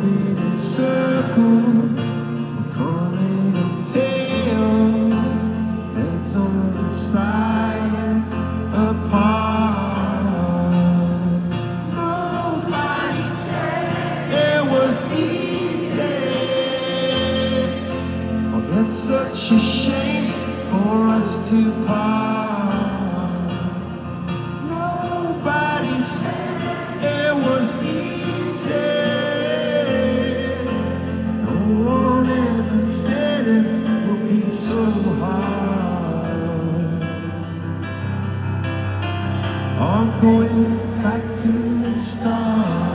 moving in circles, we're calling up tales, it's only science apart. Nobody said it was easy. Oh, it's such a shame for us to part. Nobody said it was easy. No one ever said it would be so hard. All going back to the start.